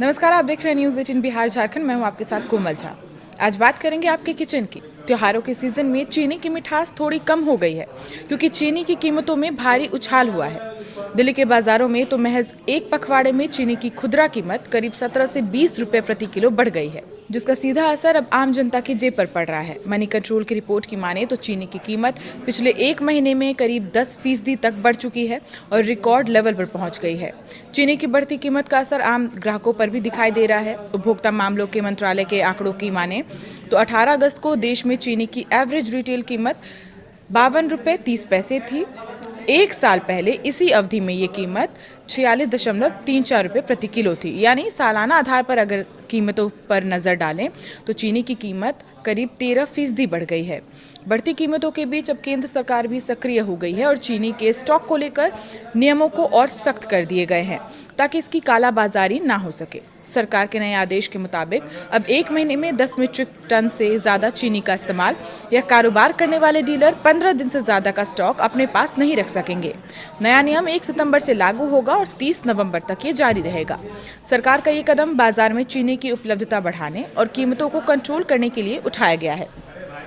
नमस्कार, आप देख रहे हैं न्यूज़ 18 बिहार झारखंड। मैं हूं आपके साथ कोमल झा। आज बात करेंगे आपके किचन की। त्योहारों के सीजन में चीनी की मिठास थोड़ी कम हो गई है क्योंकि चीनी की कीमतों में भारी उछाल हुआ है। दिल्ली के बाजारों में तो महज एक पखवाड़े में चीनी की खुदरा कीमत करीब 17 से 20 रुपए प्रति किलो बढ़ गई है, जिसका सीधा असर अब आम जनता की जेब पर पड़ रहा है। मनी कंट्रोल की रिपोर्ट की माने तो चीनी की कीमत पिछले एक महीने में करीब 10% तक बढ़ चुकी है और रिकॉर्ड लेवल पर पहुंच गई है। चीनी की बढ़ती कीमत का असर आम ग्राहकों पर भी दिखाई दे रहा है। उपभोक्ता मामलों के मंत्रालय के आंकड़ों की माने तो 18 अगस्त को देश में चीनी की एवरेज रिटेल कीमत 52 रुपये 30 पैसे थी। एक साल पहले इसी अवधि में ये कीमत 46.34 रुपये प्रति किलो थी। यानी सालाना आधार पर अगर कीमतों पर नज़र डालें तो चीनी की कीमत करीब 13% बढ़ गई है। बढ़ती कीमतों के बीच अब केंद्र सरकार भी सक्रिय हो गई है और चीनी के स्टॉक को लेकर नियमों को और सख्त कर दिए गए हैं ताकि इसकी कालाबाजारी ना हो सके। सरकार के नए आदेश के मुताबिक अब एक महीने में 10 मीट्रिक टन से ज़्यादा चीनी का इस्तेमाल या कारोबार करने वाले डीलर 15 दिन से ज़्यादा का स्टॉक अपने पास नहीं रख सकेंगे। नया नियम 1 सितंबर से लागू होगा और 30 नवंबर तक ये जारी रहेगा। सरकार का ये कदम बाजार में चीनी की उपलब्धता बढ़ाने और कीमतों को कंट्रोल करने के लिए उठाया गया है।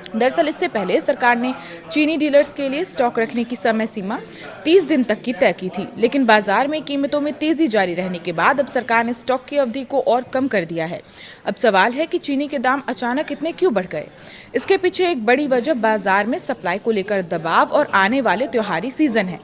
दरअसल इससे पहले सरकार ने चीनी डीलर्स के लिए स्टॉक रखने की समय सीमा 30 दिन तक की तय की थी, लेकिन बाजार में कीमतों में तेजी जारी रहने के बाद अब सरकार ने स्टॉक की अवधि को और कम कर दिया है। अब सवाल है कि चीनी के दाम अचानक इतने क्यों बढ़ गए। इसके पीछे एक बड़ी वजह बाजार में सप्लाई को लेकर दबाव और आने वाले त्योहारी सीजन है।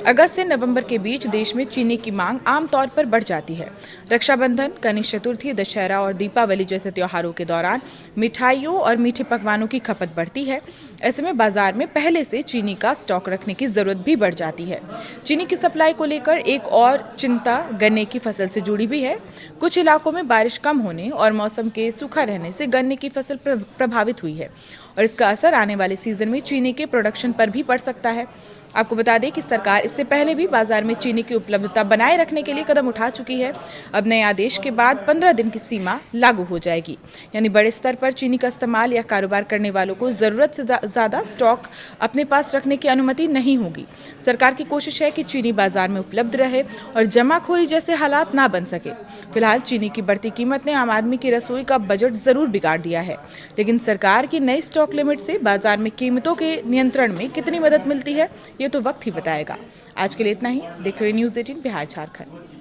अगस्त से नवंबर के बीच देश में चीनी की मांग आमतौर पर बढ़ जाती है। रक्षाबंधन, गणेश चतुर्थी, दशहरा और दीपावली जैसे त्योहारों के दौरान मिठाइयों और मीठे पकवानों की खपत बढ़ती है। ऐसे में बाजार में पहले से चीनी का स्टॉक रखने की जरूरत भी बढ़ जाती है। चीनी की सप्लाई को लेकर एक और चिंता गन्ने की फसल से जुड़ी भी है। कुछ इलाकों में बारिश कम होने और मौसम के सूखा रहने से गन्ने की फसल प्रभावित हुई है और इसका असर आने वाले सीजन में चीनी के प्रोडक्शन पर भी पड़ सकता है। आपको बता दें कि सरकार इससे पहले भी बाजार में चीनी की उपलब्धता बनाए रखने के लिए कदम उठा चुकी है। अब नए आदेश के बाद 15 दिन की सीमा लागू हो जाएगी, यानी बड़े स्तर पर चीनी का इस्तेमाल या कारोबार करने वालों को जरूरत से ज़्यादा स्टॉक अपने पास रखने की अनुमति नहीं होगी। सरकार की कोशिश है कि चीनी बाजार में उपलब्ध रहे और जमाखोरी जैसे हालात ना बन सके। फिलहाल चीनी की बढ़ती कीमत ने आम आदमी की रसोई का बजट जरूर बिगाड़ दिया है, लेकिन सरकार की नई स्टॉक लिमिट से बाजार में कीमतों के नियंत्रण में कितनी मदद मिलती है ये तो वक्त ही बताएगा। आज के लिए इतना ही। देखते रहिए न्यूज़ 18 बिहार झारखंड।